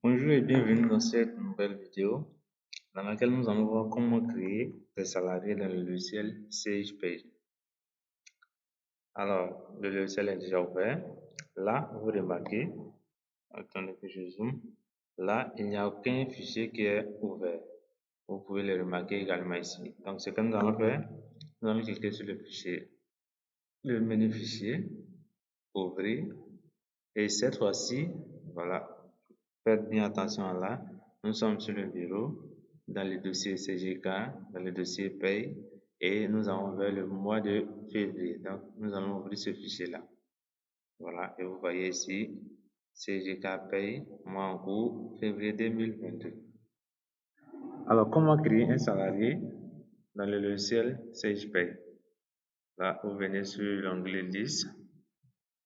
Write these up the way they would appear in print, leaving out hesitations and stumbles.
Bonjour et bienvenue dans cette nouvelle vidéo dans laquelle nous allons voir comment créer des salariés dans le logiciel SagePay. Alors, le logiciel est déjà ouvert. Là, vous remarquez, attendez que je zoome, là, il n'y a aucun fichier qui est ouvert. Vous pouvez le remarquer également ici. Donc, ce que nous allons faire, nous allons cliquer sur le fichier, le menu fichier, ouvrir, et cette fois-ci, voilà, faites bien attention là. Nous sommes sur le bureau, dans le dossier CGK, dans le dossier paye, et nous avons vers le mois de février. Donc, nous allons ouvrir ce fichier-là. Voilà, et vous voyez ici, CGK paye, mois en cours, février 2022. Alors, comment créer un salarié dans le logiciel SagePay? Là, vous venez sur l'onglet Liste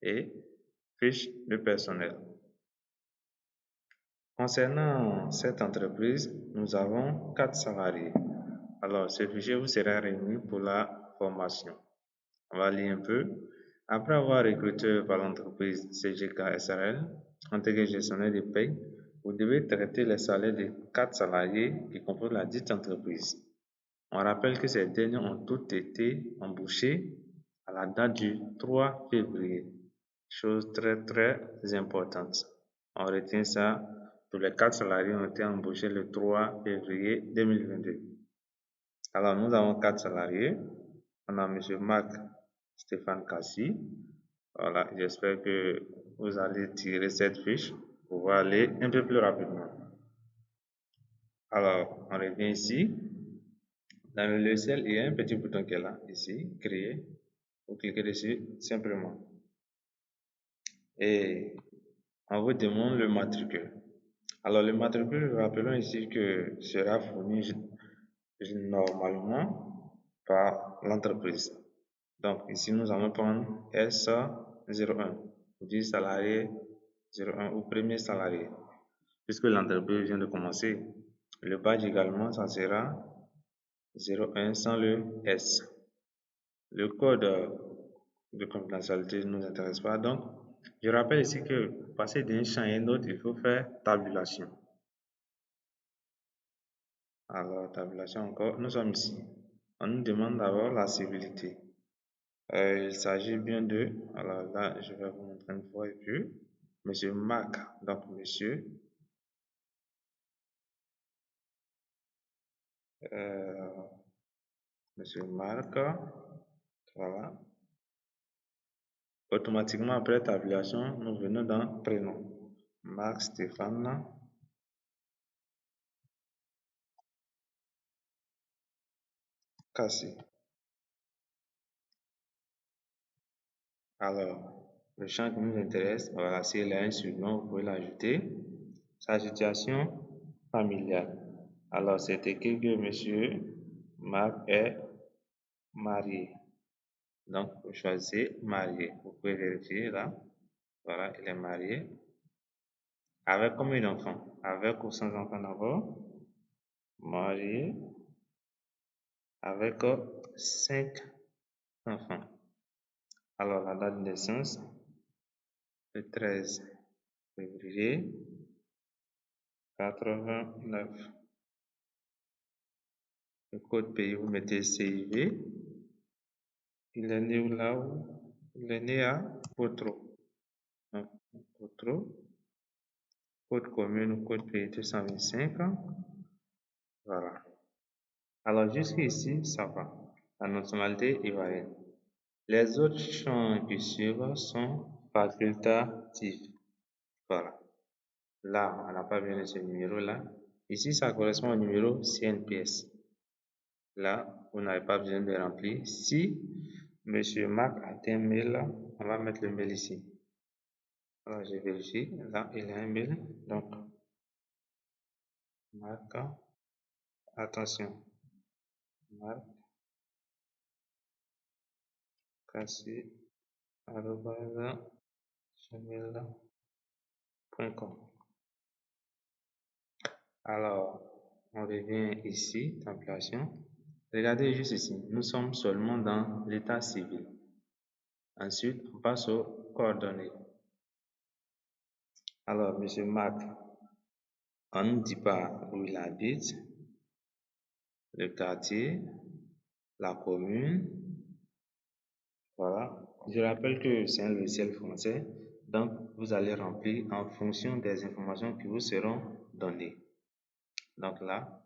et Fiche de personnel. Concernant cette entreprise, nous avons 4 salariés. Alors, ce fichier vous sera remis pour la formation. On va lire un peu. Après avoir recruté par l'entreprise CGK SRL, en tant que gestionnaire de paie, vous devez traiter les salaires des 4 salariés qui composent la dite entreprise. On rappelle que ces derniers ont tous été embauchés à la date du 3 février. Chose très importante. On retient ça. Tous les 4 salariés ont été embauchés le 3 février 2022. Alors, nous avons 4 salariés. On a M. Marc Stéphane Cassi. Voilà, j'espère que vous allez tirer cette fiche pour pouvoir aller un peu plus rapidement. Alors, on revient ici. Dans le logiciel, il y a un petit bouton qui est là, ici, créer. Vous cliquez dessus simplement. Et on vous demande le matricule. Alors, le matricule, rappelons ici que sera fourni normalement par l'entreprise. Donc, ici, nous allons prendre SA01, ou 10 salariés 01 ou premier salarié. Puisque l'entreprise vient de commencer, le badge également, ça sera 01 sans le S. Le code de confidentialité ne nous intéresse pas. Donc, je rappelle ici que pour passer d'un champ à un autre, il faut faire tabulation. Alors, tabulation encore, nous sommes ici. On nous demande d'abord la civilité. Il s'agit bien de, alors là, je vais vous montrer une fois et puis, Monsieur Marc, donc Monsieur Marc, voilà. Automatiquement après tabulation, nous venons dans prénom. Marc Stéphane Cassi. Alors, le champ qui nous intéresse, voilà, s'il a un surnom, vous pouvez l'ajouter. Sa situation familiale. Alors, c'est écrit que Monsieur Marc est marié. Donc, vous choisissez marié. Vous pouvez vérifier là. Voilà, il est marié. Avec combien d'enfants? Avec ou sans enfants d'abord? Marié. Avec 5 enfants. Alors, la date de naissance, le 13 février 89. Le code pays, vous mettez CIV. Il est né où là où? Il est né à Potro. Donc, Potro. Code commune ou code pays 225. Voilà. Alors, jusqu'ici, ça va. La nationalité ivoirienne. Les autres champs qui suivent sont facultatifs. Voilà. Là, on n'a pas besoin de ce numéro-là. Ici, ça correspond au numéro CNPS. Là, vous n'avez pas besoin de remplir. Si Monsieur Marc a un mail, on va mettre le mail ici. Alors, je vérifie. Là, il y a un mail. Donc, Marc, attention. Marc, Cassi, gmail.com. Alors, on revient ici, tabulation. Regardez juste ici, nous sommes seulement dans l'état civil. Ensuite, on passe aux coordonnées. Alors, Monsieur Marc, On ne dit pas où il habite, le quartier, la commune. Voilà. Je rappelle que c'est un logiciel français, donc vous allez remplir en fonction des informations qui vous seront données. Donc là,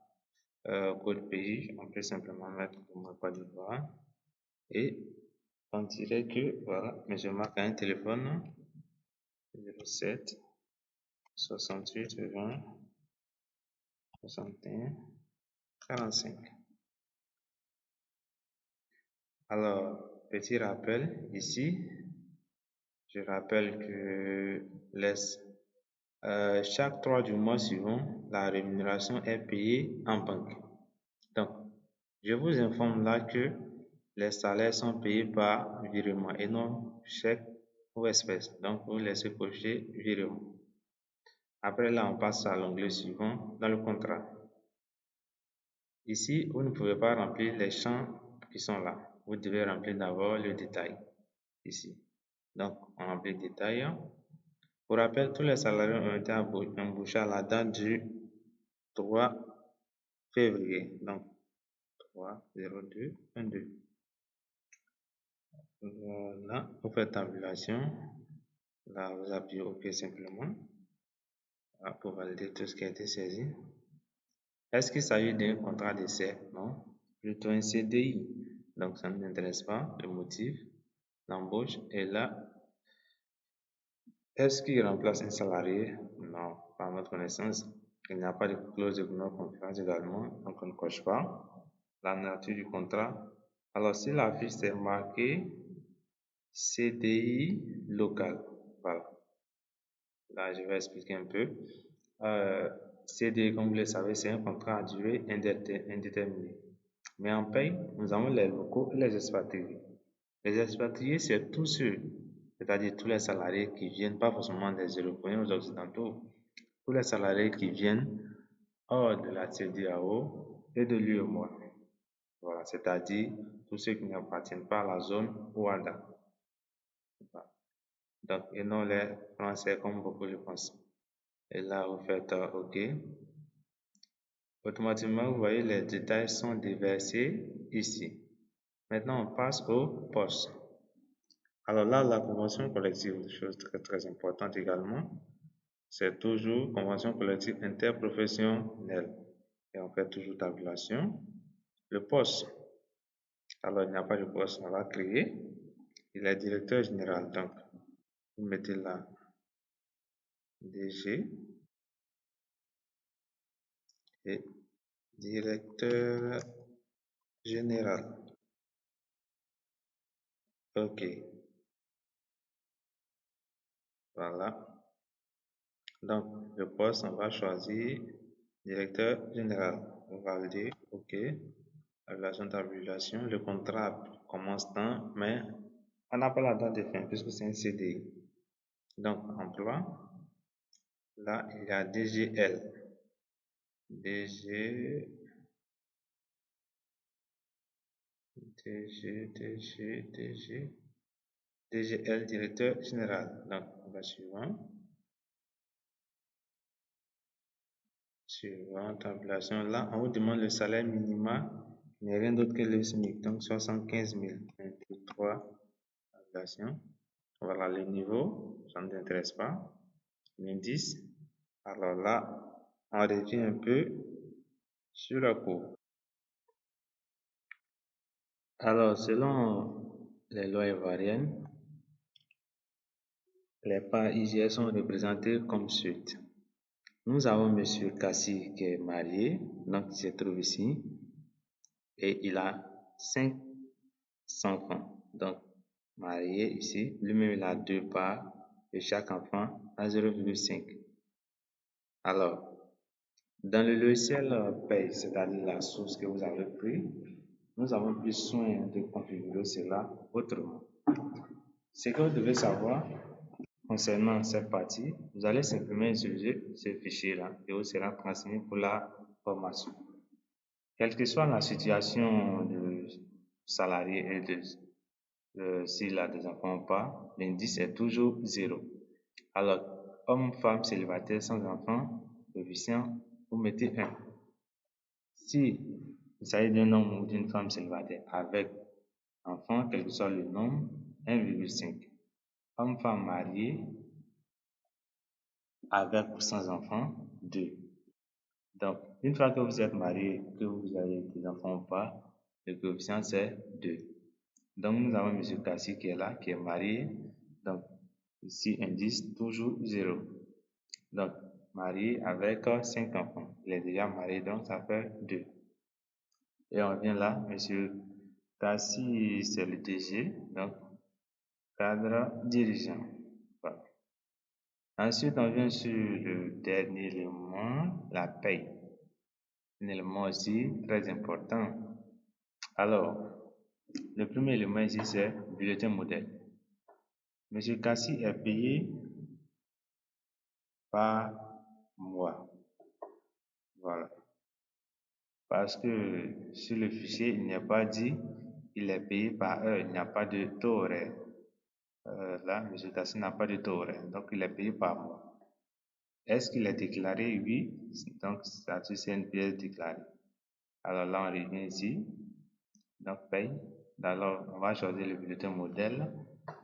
code pays, on peut simplement mettre le Côte d'Ivoire et on dirait que voilà, mais je marque un téléphone 07 68 20 61 45. Alors, petit rappel ici, je rappelle que chaque 3 du mois suivant, la rémunération est payée en banque. Donc, je vous informe là que les salaires sont payés par virement et non chèque ou espèce. Donc, vous laissez cocher virement. Après là, on passe à l'onglet suivant dans le contrat. Ici, vous ne pouvez pas remplir les champs qui sont là. Vous devez remplir d'abord le détail ici. Donc, on remplit le détail. Pour rappel, tous les salariés ont été embauchés à la date du 3 février. Donc, 3/02/22. Voilà, vous faites tabulation. Là, vous appuyez OK simplement pour valider tout ce qui a été saisi. Est-ce qu'il s'agit d'un contrat d'essai? Non, plutôt un CDI. Donc, ça ne nous intéresse pas. Le motif, l'embauche est là. Est-ce qu'il remplace un salarié? Non, par notre connaissance. Il n'y a pas de clause de non-concurrence également, donc on ne coche pas. La nature du contrat. Alors, si la fiche est marquée CDI local, voilà. Là, je vais expliquer un peu. CDI, comme vous le savez, c'est un contrat à durée indéterminée. Mais en paye, nous avons les locaux et les expatriés. Les expatriés, c'est tous ceux, c'est-à-dire tous les salariés qui viennent, pas forcément des Européens ou des Occidentaux, tous les salariés qui viennent hors de la CEDEAO et de l'UEMOA. Voilà, c'est-à-dire tous ceux qui n'appartiennent pas à la zone OHADA. Donc, et non les Français comme beaucoup le pensent. Et là, vous faites OK. Automatiquement, vous voyez, les détails sont déversés ici. Maintenant, on passe au poste. Alors là, la convention collective, chose très très importante également, c'est toujours convention collective interprofessionnelle. Et on fait toujours tabulation. Le poste. Alors, il n'y a pas de poste, on va créer. Il est directeur général. Donc, vous mettez là DG et directeur général. OK. Voilà. Donc, le poste, on va choisir directeur général. On va le dire OK. Tabulation, tabulation. Le contrat commence tant, mais on n'a pas la date de fin puisque c'est un CDI. Donc, emploi. Là, il y a DGL. DGL, directeur général. Donc, on va suivant. Suivant, tabulation. Là, on vous demande le salaire minimum, il n'y a rien d'autre que le SMIC. Donc, 75 000. 23, tabulation. Voilà le niveau, ça ne nous intéresse pas. L'indice. Alors là, on revient un peu sur la cour. Alors, selon les lois ivoiriennes, les parts IGF sont représentées comme suit. Nous avons M. Kassi qui est marié, donc il se trouve ici, et il a 5 enfants. Donc, marié ici, lui-même il a 2 parts et chaque enfant a 0,5. Alors, dans le logiciel paye, c'est-à-dire la source que vous avez pris, nous avons pris soin de configurer cela autrement. Ce que vous devez savoir concernant cette partie, vous allez simplement utiliser ce fichier-là et vous sera transmis pour la formation. Quelle que soit la situation du salarié et s'il a des enfants ou pas, l'indice est toujours 0. Alors, homme, femme, célibataire, sans enfants, coefficient, vous mettez 1. Si il s'agit d'un homme ou d'une femme célibataire avec enfant, quel que soit le nombre, 1,5. Homme-femme mariée avec ou sans enfant, 2. Donc, une fois que vous êtes marié, que vous avez des enfants ou pas, le coefficient c'est 2. Donc, nous avons M. Kassi qui est là, qui est marié. Donc, ici, indice toujours 0. Donc, marié avec 5 enfants. Il est déjà marié, donc ça fait 2. Et on vient là, M. Kassi, c'est le DG, donc cadre dirigeant. Voilà. Ensuite, on vient sur le dernier élément, la paye. Un élément aussi très important. Alors, le premier élément ici, c'est bulletin modèle. M. Kassi est payé par mois. Voilà. Parce que sur le fichier, il n'y a pas dit il est payé par heure. Il n'y a pas de taux horaire. Là, M. Kassi n'a pas de taux horaire. Donc, il est payé par mois. Est-ce qu'il est déclaré? Oui. Donc, c'est une pièce déclarée. Alors là, on revient ici. Donc, paye. Alors, on va choisir le bulletin modèle.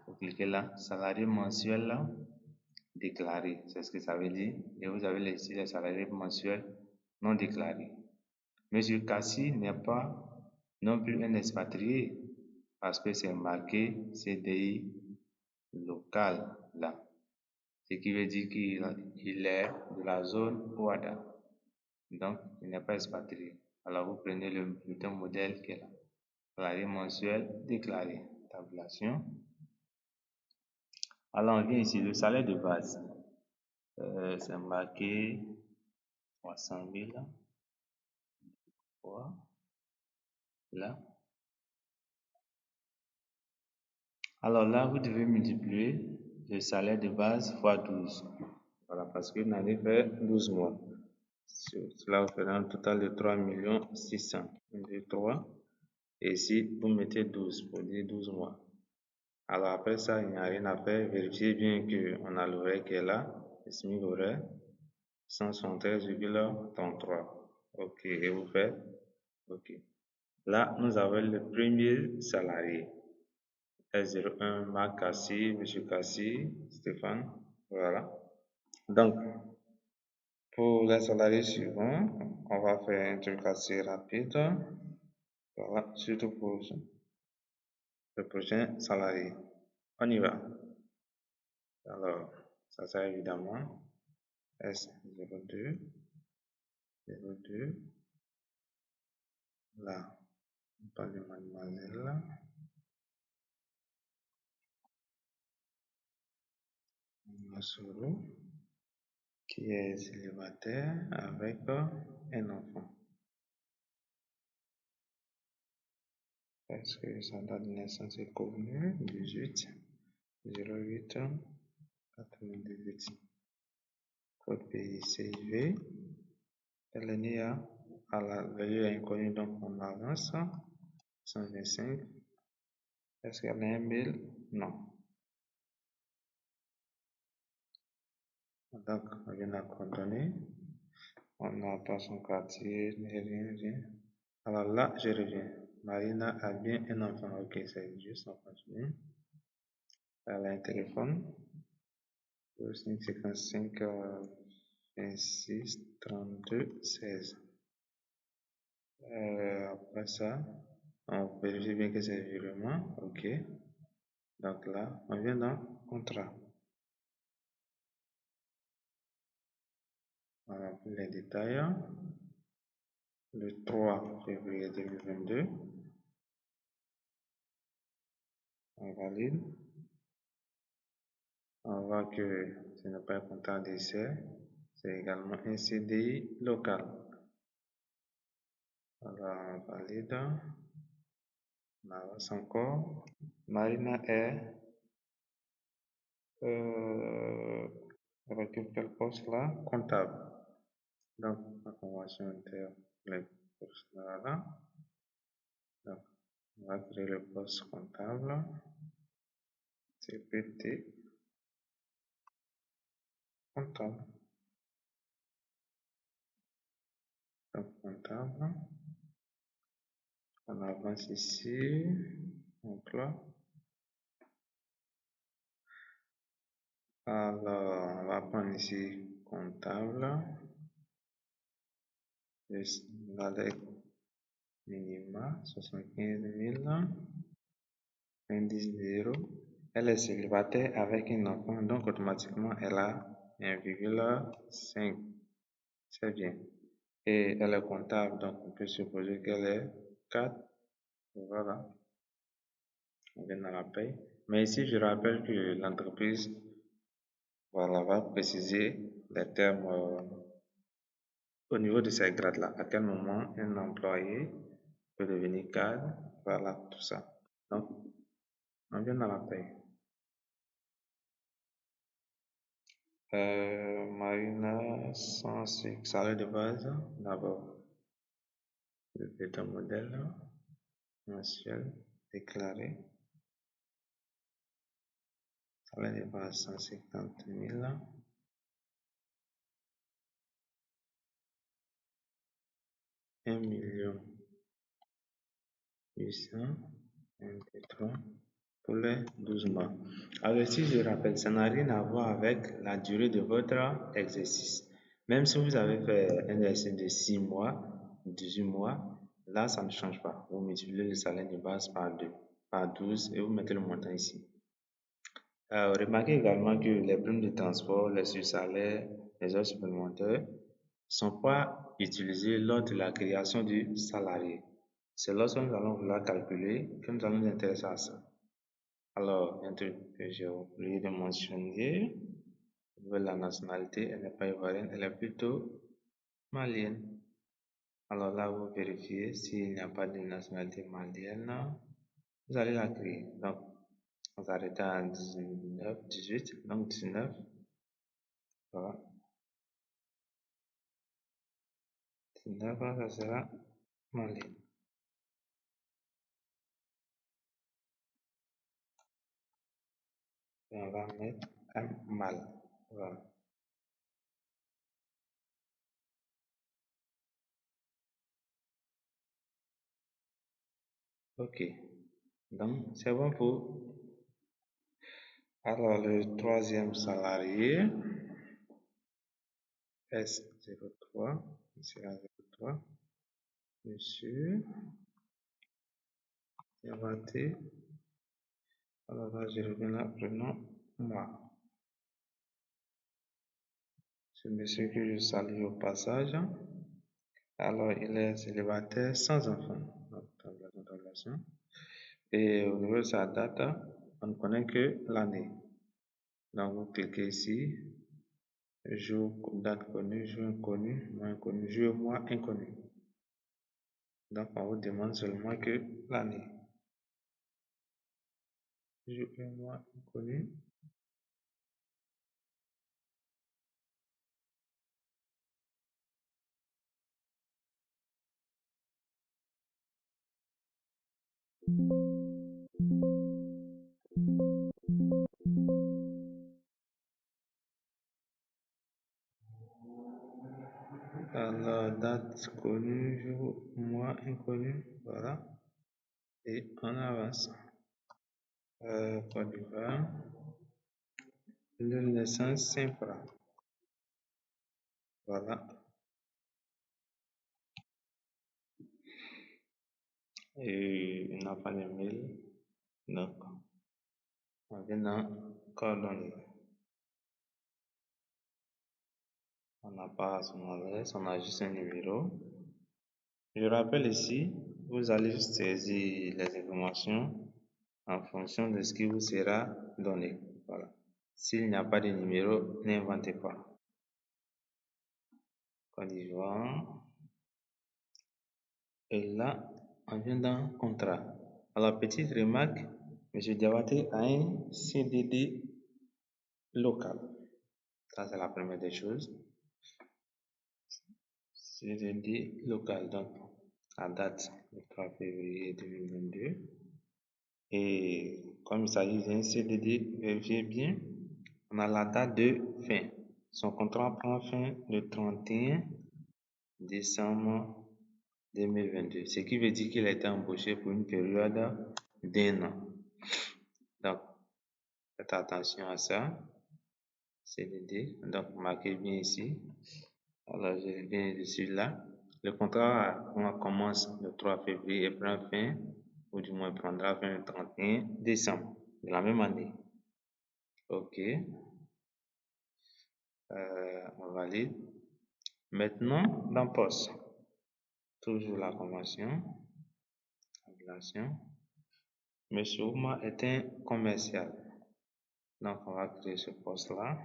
Vous cliquez là, salarié mensuel déclaré. C'est ce que ça veut dire. Et vous avez ici les salariés mensuels non déclarés. Monsieur Kassi n'est pas non plus un expatrié parce que c'est marqué CDI local là. Ce qui veut dire qu'il est de la zone OADA. Donc, il n'est pas expatrié. Alors, vous prenez le bulletin modèle qui est là. Salarié mensuel déclaré. Tabulation. Alors, on vient ici, le salaire de base. C'est marqué 300 000. Là. Alors là, vous devez multiplier le salaire de base fois 12. Voilà, parce que l'année fait 12 mois. Cela vous fera un total de 3 600 000. 1, 2, 3. Et ici, vous mettez 12 pour dire 12 mois. Alors après ça, il n'y a rien à faire. Vérifiez bien qu'on a l'horaire qui est là. Le SMIC horaire 173,33. OK. Et vous faites OK. Là, nous avons le premier salarié. S01, Marc Kassi, M. Kassi, Stéphane. Voilà. Donc, pour les salariés suivants, on va faire un truc assez rapide. Voilà, surtout pour le prochain salarié. On y va. Alors, ça sera évidemment S02, 02. Là, on parle de mademoiselle. Masoro, qui est célibataire avec un enfant. Est-ce que sa date de naissance est connue? 18 08 98. Code pays CIV. Elle est née à la lieu inconnu, donc on avance. 125. Est-ce qu'elle a un mail? Non. Donc, on vient à coordonner. On n'a pas son quartier, rien. Alors là, je reviens. Marina a bien un enfant. Ok, c'est juste, on continue. Elle a un téléphone. 55 26 32 16. Après ça, on vérifie bien que c'est virement. Ok. Donc là, on vient dans contrat. On a les détails. Le 3 février 2022. On valide. On voit que ce n'est pas un contrat d'essai. C'est également un CDI local. Alors, on valide. On avance encore. Marina est avec quel poste là? Comptable. Donc, la convention interne, les postes là. Donc, on va créer le poste comptable. CPT comptable. comptable. On avance ici. Donc là. Alors, on va prendre ici comptable. Avec minima 75 000. Indice 0. Elle est célibataire avec un enfant, donc automatiquement elle a 1,5. C'est bien. Et elle est comptable, donc on peut supposer qu'elle est 4. Voilà. On vient dans la paye. Mais ici, je rappelle que l'entreprise va préciser les termes au niveau de ces grades-là. À quel moment un employé peut devenir cadre. Voilà, tout ça. Donc, on vient dans la paye. Marina, salaire de base. D'abord, le bêta modèle mensuel déclaré. Salaire de base 150 000. $1 823 pour les 12 mois. Alors si je rappelle, ça n'a rien à voir avec la durée de votre exercice. Même si vous avez fait un exercice de 6 mois, 18 mois, là ça ne change pas. Vous multipliez le salaire de base par 2, par 12 et vous mettez le montant ici. Remarquez également que les primes de transport, les sur-salaires, les heures supplémentaires ne sont pas utilisés lors de la création du salarié. C'est lorsque nous allons vouloir calculer que nous allons nous intéresser à ça. Alors, un truc que j'ai oublié de mentionner, la nationalité, elle n'est pas ivoirienne, elle est plutôt malienne. Alors là, vous vérifiez s'il n'y a pas de nationalité malienne, vous allez la créer. Donc, on s'arrête à 19, 18, donc 19. Voilà. 19, ça sera malienne. Et on va mettre un mal. Voilà. Ok. Donc, c'est bon pour. Alors, le troisième salarié, S03, sera 03, monsieur Diabaté. Alors là, je reviens là, prenons moi. Ce monsieur que je salue au passage. Alors, il est célibataire sans enfant. Et au niveau de sa date, on ne connaît que l'année. Donc, vous cliquez ici. Jour, date connue, jour inconnu, mois inconnu, jour, mois inconnu. Donc, on vous demande seulement que l'année. Jour et mois inconnu. Alors, date connue, jour, mois inconnu, voilà. Et on avance. Côte d'Ivoire. Le naissance simple. Voilà. Et il n'a pas de mail. Donc, on vient dans coordonnées. On n'a pas son adresse, on a juste un numéro. Je rappelle ici, vous allez saisir les informations en fonction de ce qui vous sera donné. Voilà. S'il n'y a pas de numéro, n'inventez pas. Côte d'Ivoire. Et là, on vient dans contrat. Alors, petite remarque, M. Diabaté a un CDD local. Ça, c'est la première des choses. CDD local, donc à date le 3 février 2022. Et comme il s'agit d'un CDD, vérifiez bien, on a la date de fin. Son contrat prend fin le 31 décembre 2022, ce qui veut dire qu'il a été embauché pour une période d'1 an. Donc, faites attention à ça. CDD, donc marquez bien ici. Alors, je viens dessus là. Le contrat commence le 3 février et prend fin, ou du moins prendra fin le 31 décembre de la même année. OK. On valide. Maintenant, dans poste, toujours la convention. Monsieur Ouma est un commercial. Donc, on va créer ce poste-là.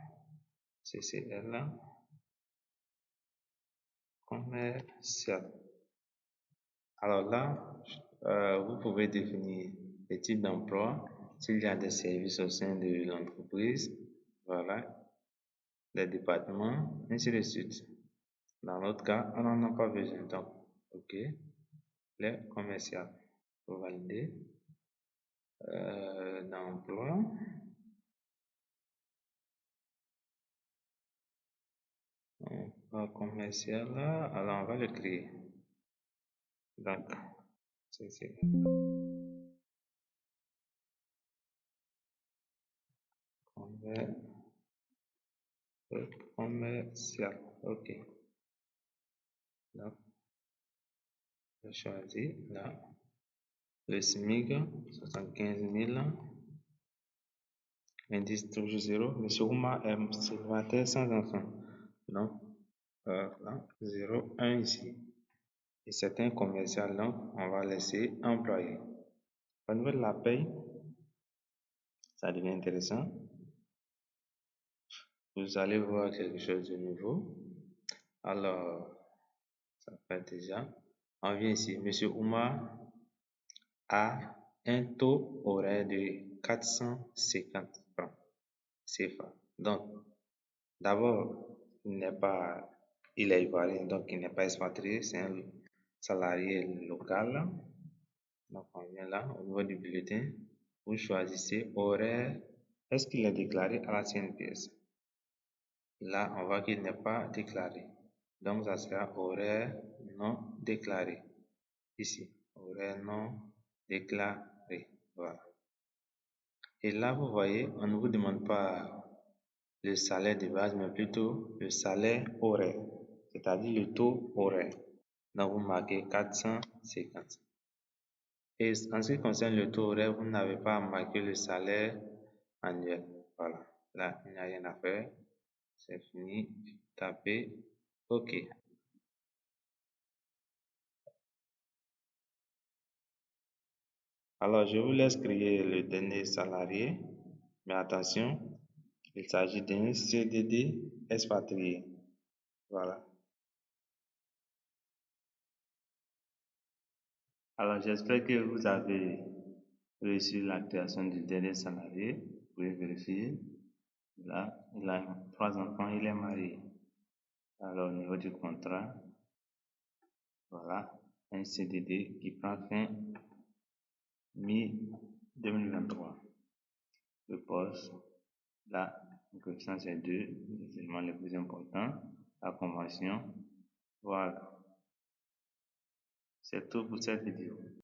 CCL là. Commercial. Alors là, vous pouvez définir le type d'emploi, s'il y a des services au sein de l'entreprise, voilà, les départements, ainsi de suite. Dans l'autre cas, on n'en a pas besoin. Donc, OK, les commercial. Pour valider. D'emploi. Commercial là, alors on va le créer. Donc, c'est commercial. OK. Donc, je choisis là. Le SMIC, 75 000. Indice toujours 0. Monsieur Ouma est célibataire sans enfant. Donc, là, 0, 1 ici. Et c'est un commercial, donc on va laisser employé. Au niveau de la paye, ça devient intéressant. Vous allez voir quelque chose de nouveau. Alors, ça fait déjà. On vient ici. Monsieur Ouma a un taux horaire de 450 francs CFA. Donc, d'abord, il est ivoirien, donc il n'est pas expatrié, c'est un salarié local. Donc, on vient là, au niveau du bulletin, vous choisissez horaire. Est-ce qu'il est déclaré à la CNPS? Là, on voit qu'il n'est pas déclaré. Donc, ça sera horaire non déclaré. Ici, horaire non déclaré. Voilà. Et là, vous voyez, on ne vous demande pas le salaire de base, mais plutôt le salaire horaire, c'est-à-dire le taux horaire. Donc, vous marquez 450. Et en ce qui concerne le taux horaire, vous n'avez pas à marquer le salaire annuel. Voilà. Là, il n'y a rien à faire. C'est fini. Tapez OK. Alors, je vous laisse créer le dernier salarié. Mais attention, il s'agit d'un CDD expatrié. Voilà. Alors, j'espère que vous avez reçu la création du dernier salarié. Vous pouvez vérifier. Là, il a 3 enfants, il est marié. Alors, au niveau du contrat, voilà, un CDD qui prend fin mi-2023. Le poste, la coefficient c'est 2, les éléments les plus importants, la convention. Voilà. C'est tout pour cette vidéo.